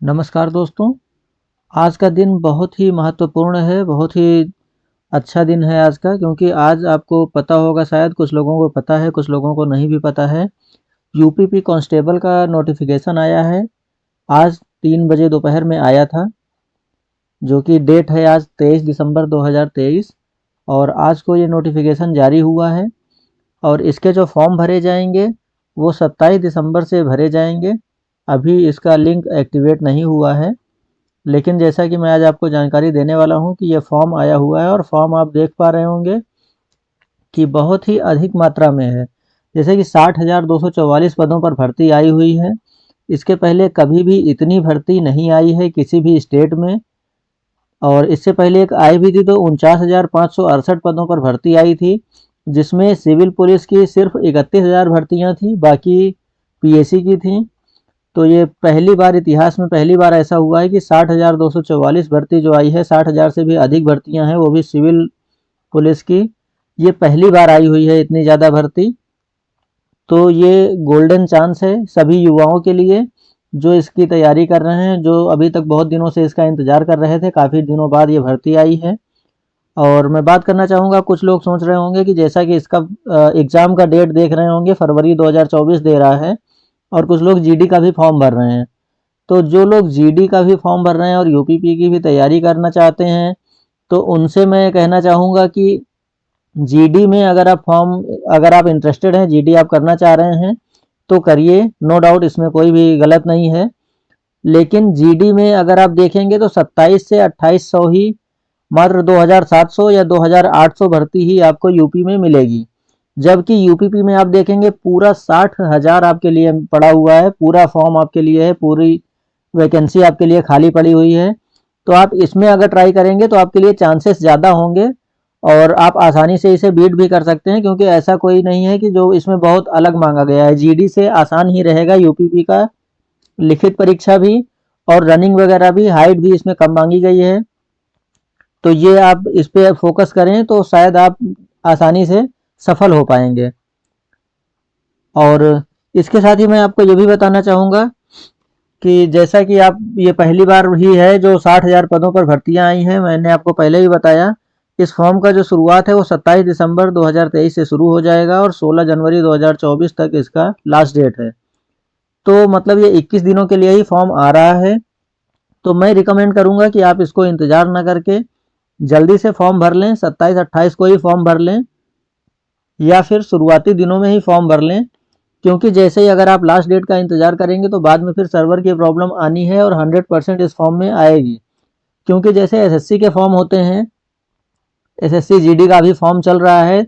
नमस्कार दोस्तों। आज का दिन बहुत ही महत्वपूर्ण है, बहुत ही अच्छा दिन है आज का, क्योंकि आज आपको पता होगा, शायद कुछ लोगों को पता है, कुछ लोगों को नहीं भी पता है। यूपीपी कांस्टेबल का नोटिफिकेशन आया है। आज 3 बजे दोपहर में आया था, जो कि डेट है आज 23 दिसंबर 2023। और आज को ये नोटिफिकेशन जारी हुआ है और इसके जो फॉर्म भरे जाएंगे वो 27 दिसंबर से भरे जाएंगे। अभी इसका लिंक एक्टिवेट नहीं हुआ है, लेकिन जैसा कि मैं आज आपको जानकारी देने वाला हूं कि ये फॉर्म आया हुआ है और फॉर्म आप देख पा रहे होंगे कि बहुत ही अधिक मात्रा में है। जैसे कि 60,244 पदों पर भर्ती आई हुई है। इसके पहले कभी भी इतनी भर्ती नहीं आई है किसी भी स्टेट में। और इससे पहले एक आई भी थी तो 49,568 पदों पर भर्ती आई थी, जिसमें सिविल पुलिस की सिर्फ 31,000 भर्तियां थी, बाकी पीएसी की थी। तो ये पहली बार, इतिहास में पहली बार ऐसा हुआ है कि 60,244 भर्ती जो आई है, 60,000 से भी अधिक भर्तियां हैं, वो भी सिविल पुलिस की। ये पहली बार आई हुई है इतनी ज़्यादा भर्ती। तो ये गोल्डन चांस है सभी युवाओं के लिए जो इसकी तैयारी कर रहे हैं, जो अभी तक बहुत दिनों से इसका इंतज़ार कर रहे थे। काफ़ी दिनों बाद ये भर्ती आई है। और मैं बात करना चाहूँगा, कुछ लोग सोच रहे होंगे कि जैसा कि इसका एग्ज़ाम का डेट देख रहे होंगे, फरवरी 2024 दे रहा है, और कुछ लोग जीडी का भी फॉर्म भर रहे हैं। तो जो लोग जीडी का भी फॉर्म भर रहे हैं और यूपीपी की भी तैयारी करना चाहते हैं, तो उनसे मैं कहना चाहूँगा कि जीडी में अगर आप इंटरेस्टेड हैं, जीडी आप करना चाह रहे हैं तो करिए, नो डाउट, इसमें कोई भी गलत नहीं है। लेकिन जीडी में अगर आप देखेंगे तो 27 से 2800 ही, मात्र 2700 या 2800 भर्ती ही आपको यूपी में मिलेगी। जबकि यूपीपी में आप देखेंगे पूरा 60,000 आपके लिए पड़ा हुआ है, पूरा फॉर्म आपके लिए है, पूरी वैकेंसी आपके लिए खाली पड़ी हुई है। तो आप इसमें अगर ट्राई करेंगे तो आपके लिए चांसेस ज़्यादा होंगे और आप आसानी से इसे बीट भी कर सकते हैं, क्योंकि ऐसा कोई नहीं है कि जो इसमें बहुत अलग मांगा गया है। जीडी से आसान ही रहेगा यूपीपी का लिखित परीक्षा भी, और रनिंग वगैरह भी, हाइट भी इसमें कम मांगी गई है। तो ये आप इस पे फोकस करें तो शायद आप आसानी से सफल हो पाएंगे। और इसके साथ ही मैं आपको ये भी बताना चाहूँगा कि जैसा कि आप, ये पहली बार ही है जो 60,000 पदों पर भर्तियां आई हैं। मैंने आपको पहले ही बताया, इस फॉर्म का जो शुरुआत है वो 27 दिसंबर 2023 से शुरू हो जाएगा और 16 जनवरी 2024 तक इसका लास्ट डेट है। तो मतलब ये 21 दिनों के लिए ही फॉर्म आ रहा है। तो मैं रिकमेंड करूंगा कि आप इसको इंतज़ार ना करके जल्दी से फॉर्म भर लें, 27-28 को ही फॉर्म भर लें, या फिर शुरुआती दिनों में ही फॉर्म भर लें। क्योंकि जैसे ही अगर आप लास्ट डेट का इंतज़ार करेंगे तो बाद में फिर सर्वर की प्रॉब्लम आनी है और 100% इस फॉर्म में आएगी। क्योंकि जैसे एसएससी के फॉर्म होते हैं, एसएससी जीडी का भी फॉर्म चल रहा है,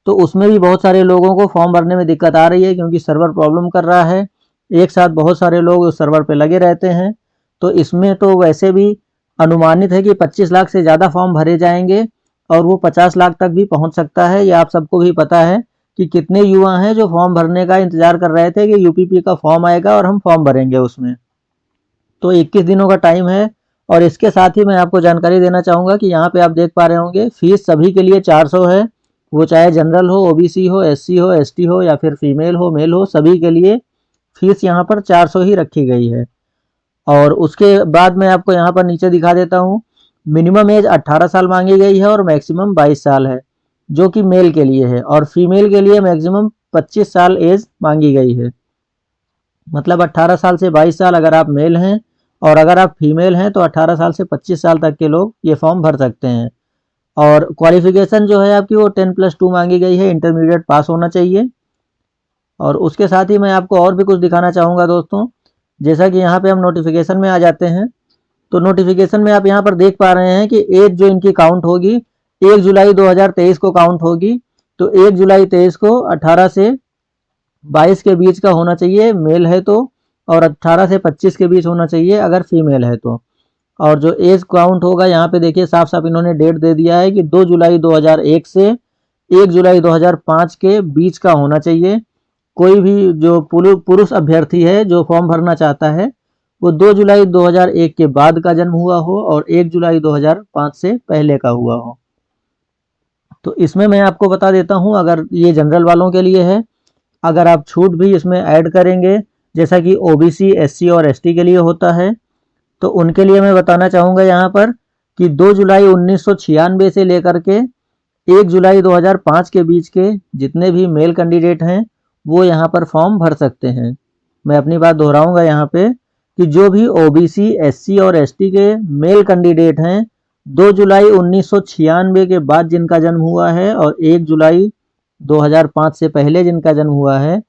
तो उसमें भी बहुत सारे लोगों को फॉर्म भरने में दिक्कत आ रही है, क्योंकि सर्वर प्रॉब्लम कर रहा है। एक साथ बहुत सारे लोग उस सर्वर पे लगे रहते हैं। तो इसमें तो वैसे भी अनुमानित है कि 25 लाख से ज़्यादा फॉर्म भरे जाएंगे और वो 50 लाख तक भी पहुंच सकता है। ये आप सबको भी पता है कि कितने युवा हैं जो फॉर्म भरने का इंतजार कर रहे थे कि यूपीपी का फॉर्म आएगा और हम फॉर्म भरेंगे उसमें। तो 21 दिनों का टाइम है। और इसके साथ ही मैं आपको जानकारी देना चाहूँगा कि यहाँ पे आप देख पा रहे होंगे, फीस सभी के लिए 400 है। वो चाहे जनरल हो, ओबीसी हो, एससी हो, एसटी हो, या फिर फीमेल हो, मेल हो, सभी के लिए फीस यहाँ पर 400 ही रखी गई है। और उसके बाद मैं आपको यहाँ पर नीचे दिखा देता हूँ, मिनिमम एज 18 साल मांगी गई है और मैक्सिमम 22 साल है, जो कि मेल के लिए है। और फीमेल के लिए मैक्सिमम 25 साल एज मांगी गई है। मतलब 18 साल से 22 साल अगर आप मेल हैं, और अगर आप फीमेल हैं तो 18 साल से 25 साल तक के लोग ये फॉर्म भर सकते हैं। और क्वालिफिकेशन जो है आपकी वो 10+2 मांगी गई है, इंटरमीडिएट पास होना चाहिए। और उसके साथ ही मैं आपको और भी कुछ दिखाना चाहूँगा दोस्तों। जैसा कि यहाँ पे हम नोटिफिकेशन में आ जाते हैं, तो नोटिफिकेशन में आप यहाँ पर देख पा रहे हैं कि एज जो इनकी काउंट होगी 1 जुलाई 2023 को काउंट होगी। तो 1 जुलाई 23 को 18 से 22 के बीच का होना चाहिए मेल है तो, और 18 से 25 के बीच होना चाहिए अगर फीमेल है तो। और जो एज काउंट होगा, यहाँ पे देखिए साफ साफ इन्होंने डेट दे दिया है कि 2 जुलाई 2001 से 1 जुलाई 2005 के बीच का होना चाहिए। कोई भी जो पुरुष अभ्यर्थी है जो फॉर्म भरना चाहता है, वो 2 जुलाई 2001 के बाद का जन्म हुआ हो और 1 जुलाई 2005 से पहले का हुआ हो। तो इसमें मैं आपको बता देता हूँ, अगर ये जनरल वालों के लिए है, अगर आप छूट भी इसमें ऐड करेंगे, जैसा कि ओबीसी, एससी और एसटी के लिए होता है, तो उनके लिए मैं बताना चाहूँगा यहाँ पर कि 2 जुलाई 1996 से लेकर के 1 जुलाई 2005 के बीच के जितने भी मेल कैंडिडेट हैं वो यहाँ पर फॉर्म भर सकते हैं। मैं अपनी बात दोहराऊंगा यहाँ पे कि जो भी ओबीसी, एससी और एसटी के मेल कैंडिडेट हैं 2 जुलाई 1996 के बाद जिनका जन्म हुआ है और 1 जुलाई 2005 से पहले जिनका जन्म हुआ है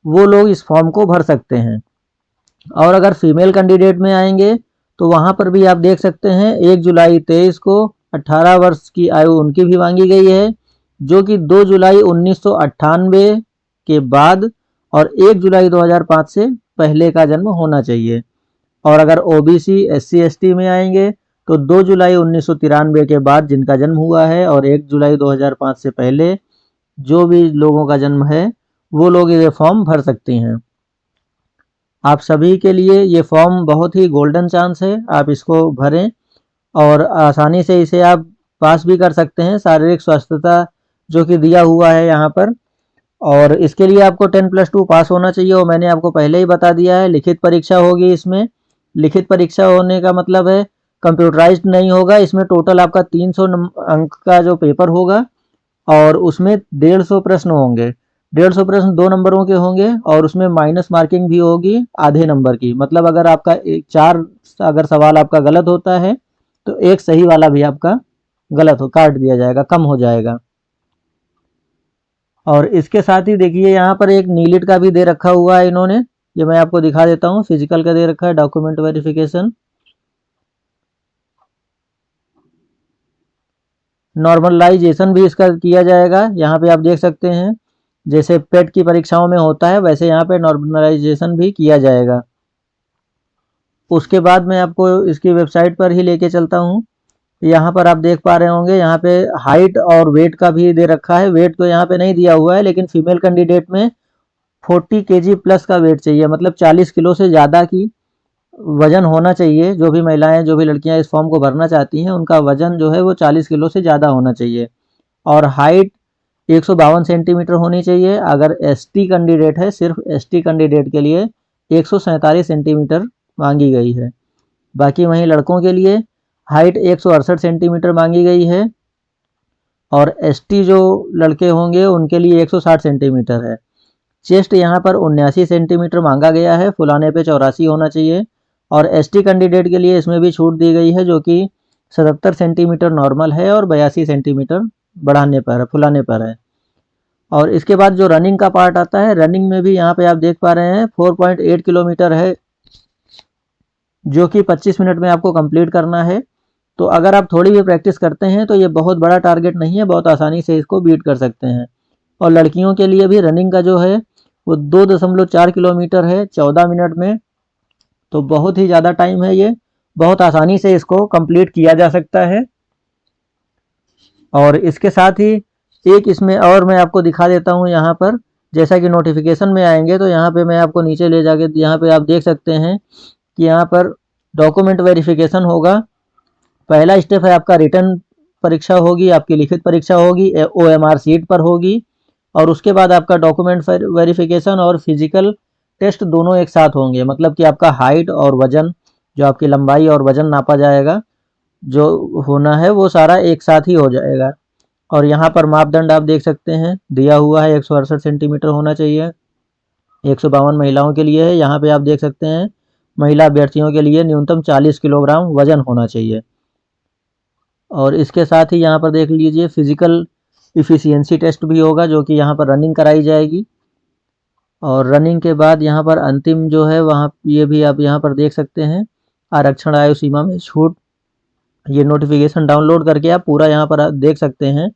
वो लोग इस फॉर्म को भर सकते हैं। और अगर फीमेल कैंडिडेट में आएंगे तो वहाँ पर भी आप देख सकते हैं 1 जुलाई 23 को 18 वर्ष की आयु उनकी भी मांगी गई है, जो कि 2 जुलाई 1998 के बाद और 1 जुलाई 2005 से पहले का जन्म होना चाहिए। और अगर ओबीसी, एससी, एसटी में आएंगे तो 2 जुलाई 1993 के बाद जिनका जन्म हुआ है और 1 जुलाई 2005 से पहले जो भी लोगों का जन्म है वो लोग ये फॉर्म भर सकते हैं। आप सभी के लिए ये फॉर्म बहुत ही गोल्डन चांस है, आप इसको भरें और आसानी से इसे आप पास भी कर सकते हैं। शारीरिक स्वास्थ्यता जो कि दिया हुआ है यहाँ पर, और इसके लिए आपको 10+2 पास होना चाहिए और मैंने आपको पहले ही बता दिया है लिखित परीक्षा होगी। इसमें लिखित परीक्षा होने का मतलब है कंप्यूटराइज्ड नहीं होगा। इसमें टोटल आपका 300 अंक का जो पेपर होगा और उसमें 150 प्रश्न होंगे। 150 प्रश्न 2 नंबरों के होंगे और उसमें माइनस मार्किंग भी होगी आधे नंबर की। मतलब अगर आपका 4 अगर सवाल आपका गलत होता है तो एक सही वाला भी आपका गलत हो काट दिया जाएगा, कम हो जाएगा। और इसके साथ ही देखिए यहाँ पर एक नीलिट का भी दे रखा हुआ है इन्होंने, ये मैं आपको दिखा देता हूँ। फिजिकल का दे रखा है, डॉक्यूमेंट वेरिफिकेशन, नॉर्मलाइजेशन भी इसका किया जाएगा। यहाँ पे आप देख सकते हैं जैसे पेट की परीक्षाओं में होता है वैसे यहाँ पे नॉर्मलाइजेशन भी किया जाएगा। उसके बाद मैं आपको इसकी वेबसाइट पर ही लेके चलता हूँ। यहाँ पर आप देख पा रहे होंगे यहाँ पे हाइट और वेट का भी दे रखा है। वेट तो यहाँ पे नहीं दिया हुआ है लेकिन फीमेल कैंडिडेट में 40 kg प्लस का वेट चाहिए, मतलब 40 किलो से ज़्यादा की वजन होना चाहिए। जो भी महिलाएं, जो भी लड़कियां इस फॉर्म को भरना चाहती हैं उनका वजन जो है वो 40 किलो से ज़्यादा होना चाहिए। और हाइट 152 सेंटीमीटर होनी चाहिए। अगर एसटी कैंडिडेट है, सिर्फ एसटी कैंडिडेट के लिए 147 सेंटीमीटर मांगी गई है। बाकी वहीं लड़कों के लिए हाइट 168 सेंटीमीटर मांगी गई है और एसटी जो लड़के होंगे उनके लिए 160 सेंटीमीटर है। चेस्ट यहाँ पर 79 सेंटीमीटर मांगा गया है, फुलाने पे 84 होना चाहिए। और एसटी कैंडिडेट के लिए इसमें भी छूट दी गई है जो कि 77 सेंटीमीटर नॉर्मल है और 82 सेंटीमीटर बढ़ाने पर है, फुलाने पर है। और इसके बाद जो रनिंग का पार्ट आता है, रनिंग में भी यहाँ पे आप देख पा रहे हैं 4.8 किलोमीटर है जो कि 25 मिनट में आपको कंप्लीट करना है। तो अगर आप थोड़ी भी प्रैक्टिस करते हैं तो ये बहुत बड़ा टारगेट नहीं है, बहुत आसानी से इसको बीट कर सकते हैं। और लड़कियों के लिए भी रनिंग का जो है वो 2.4 किलोमीटर है 14 मिनट में। तो बहुत ही ज़्यादा टाइम है, ये बहुत आसानी से इसको कंप्लीट किया जा सकता है। और इसके साथ ही एक इसमें और मैं आपको दिखा देता हूँ यहाँ पर, जैसा कि नोटिफिकेशन में आएंगे तो यहाँ पे मैं आपको नीचे ले जाके यहाँ पे आप देख सकते हैं कि यहाँ पर डॉक्यूमेंट वेरिफिकेशन होगा। पहला स्टेप है आपका रिटन परीक्षा होगी, आपकी लिखित परीक्षा होगी, OMR सीट पर होगी। और उसके बाद आपका डॉक्यूमेंट वेरिफिकेशन और फिजिकल टेस्ट दोनों एक साथ होंगे। मतलब कि आपका हाइट और वजन, जो आपकी लंबाई और वजन नापा जाएगा, जो होना है वो सारा एक साथ ही हो जाएगा। और यहाँ पर मापदंड आप देख सकते हैं दिया हुआ है, 168 सेंटीमीटर होना चाहिए। 152 महिलाओं के लिए है। यहाँ पे आप देख सकते हैं महिला अभ्यर्थियों के लिए न्यूनतम 40 किलोग्राम वजन होना चाहिए। और इसके साथ ही यहाँ पर देख लीजिए फिजिकल इफ़िशियंसी टेस्ट भी होगा जो कि यहाँ पर रनिंग कराई जाएगी। और रनिंग के बाद यहाँ पर अंतिम जो है वहाँ ये भी आप यहाँ पर देख सकते हैं आरक्षण आयु सीमा में छूट। ये नोटिफिकेशन डाउनलोड करके आप पूरा यहाँ पर देख सकते हैं।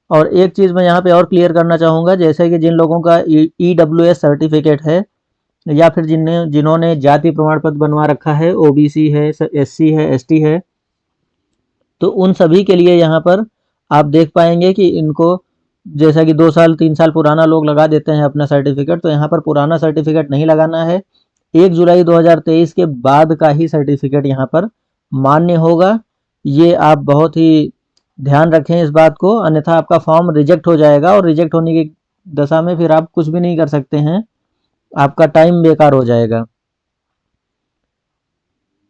और एक चीज़ मैं यहाँ पे और क्लियर करना चाहूँगा, जैसे कि जिन लोगों का EWS सर्टिफिकेट है या फिर जिन्होंने जाति प्रमाण पत्र बनवा रखा है, OBC है, SC है, ST है, तो उन सभी के लिए यहाँ पर आप देख पाएंगे कि इनको जैसा कि 2 साल 3 साल पुराना लोग लगा देते हैं अपना सर्टिफिकेट, तो यहाँ पर पुराना सर्टिफिकेट नहीं लगाना है। 1 जुलाई 2023 के बाद का ही सर्टिफिकेट यहाँ पर मान्य होगा। ये आप बहुत ही ध्यान रखें इस बात को, अन्यथा आपका फॉर्म रिजेक्ट हो जाएगा और रिजेक्ट होने की दशा में फिर आप कुछ भी नहीं कर सकते हैं, आपका टाइम बेकार हो जाएगा।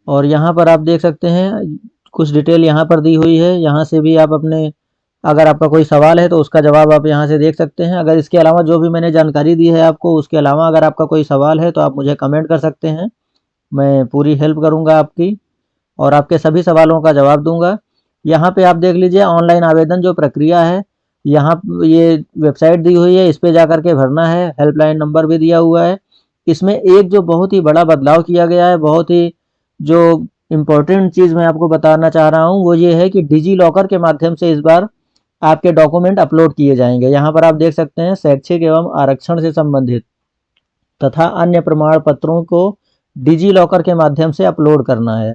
और यहाँ पर आप देख सकते हैं कुछ डिटेल यहाँ पर दी हुई है। यहाँ से भी आप अपने, अगर आपका कोई सवाल है तो उसका जवाब आप यहाँ से देख सकते हैं। अगर इसके अलावा जो भी मैंने जानकारी दी है आपको, उसके अलावा अगर आपका कोई सवाल है तो आप मुझे कमेंट कर सकते हैं। मैं पूरी हेल्प करूँगा आपकी और आपके सभी सवालों का जवाब दूँगा। यहाँ पे आप देख लीजिए ऑनलाइन आवेदन जो प्रक्रिया है, यहाँ ये वेबसाइट दी हुई है, इस पे जाकर के भरना है। हेल्पलाइन नंबर भी दिया हुआ है। इसमें एक जो बहुत ही बड़ा बदलाव किया गया है, बहुत ही जो इम्पोर्टेंट चीज़ मैं आपको बताना चाह रहा हूँ वो ये है कि डिजी लॉकर के माध्यम से इस बार आपके डॉक्यूमेंट अपलोड किए जाएंगे। यहाँ पर आप देख सकते हैं शैक्षिक एवं आरक्षण से संबंधित तथा अन्य प्रमाण पत्रों को डिजी लॉकर के माध्यम से अपलोड करना है।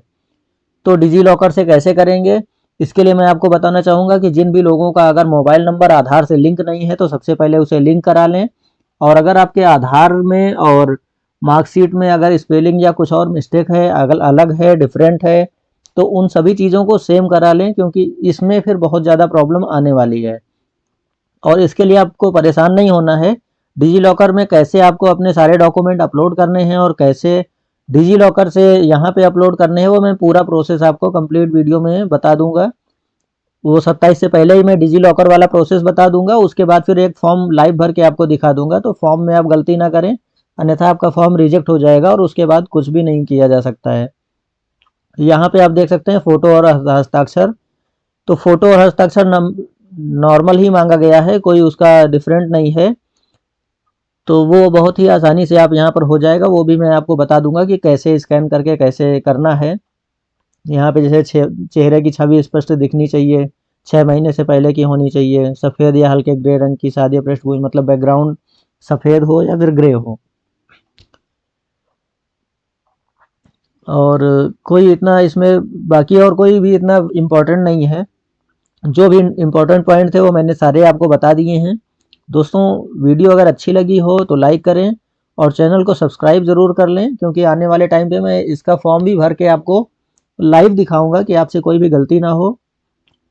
तो डिजी लॉकर से कैसे करेंगे, इसके लिए मैं आपको बताना चाहूँगा कि जिन भी लोगों का अगर मोबाइल नंबर आधार से लिंक नहीं है तो सबसे पहले उसे लिंक करा लें। और अगर आपके आधार में और मार्कशीट में अगर स्पेलिंग या कुछ और मिस्टेक है, अगर अलग है, डिफरेंट है, तो उन सभी चीज़ों को सेम करा लें, क्योंकि इसमें फिर बहुत ज़्यादा प्रॉब्लम आने वाली है। और इसके लिए आपको परेशान नहीं होना है। डिजी लॉकर में कैसे आपको अपने सारे डॉक्यूमेंट अपलोड करने हैं और कैसे डिजी लॉकर से यहाँ पे अपलोड करने हैं, वो मैं पूरा प्रोसेस आपको कंप्लीट वीडियो में बता दूंगा। वो 27 से पहले ही मैं डिजी लॉकर वाला प्रोसेस बता दूंगा। उसके बाद फिर एक फॉर्म लाइव भर के आपको दिखा दूंगा। तो फॉर्म में आप गलती ना करें, अन्यथा आपका फॉर्म रिजेक्ट हो जाएगा और उसके बाद कुछ भी नहीं किया जा सकता है। यहाँ पे आप देख सकते हैं फ़ोटो और हस्ताक्षर। तो फ़ोटो और हस्ताक्षर नॉर्मल ही मांगा गया है, कोई उसका डिफरेंट नहीं है। तो वो बहुत ही आसानी से आप यहाँ पर हो जाएगा। वो भी मैं आपको बता दूंगा कि कैसे स्कैन करके कैसे करना है। यहाँ पे जैसे चेहरे की छवि स्पष्ट दिखनी चाहिए, 6 महीने से पहले की होनी चाहिए, सफ़ेद या हल्के ग्रे रंग की सादी पृष्ठभूमि, मतलब बैकग्राउंड सफ़ेद हो या फिर ग्रे हो। और कोई इतना इसमें बाकी और कोई भी इतना इम्पोर्टेंट नहीं है। जो भी इम्पोर्टेंट पॉइंट थे वो मैंने सारे आपको बता दिए हैं। दोस्तों, वीडियो अगर अच्छी लगी हो तो लाइक करें और चैनल को सब्सक्राइब ज़रूर कर लें, क्योंकि आने वाले टाइम पे मैं इसका फॉर्म भी भर के आपको लाइव दिखाऊंगा कि आपसे कोई भी गलती ना हो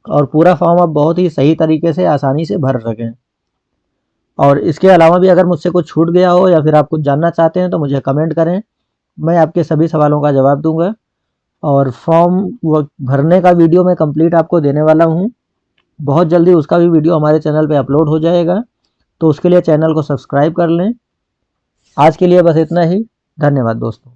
और पूरा फॉर्म आप बहुत ही सही तरीके से आसानी से भर सकें। और इसके अलावा भी अगर मुझसे कुछ छूट गया हो या फिर आप कुछ जानना चाहते हैं तो मुझे कमेंट करें, मैं आपके सभी सवालों का जवाब दूंगा। और फॉर्म भरने का वीडियो मैं कंप्लीट आपको देने वाला हूँ। बहुत जल्दी उसका भी वीडियो हमारे चैनल पे अपलोड हो जाएगा, तो उसके लिए चैनल को सब्सक्राइब कर लें। आज के लिए बस इतना ही। धन्यवाद दोस्तों।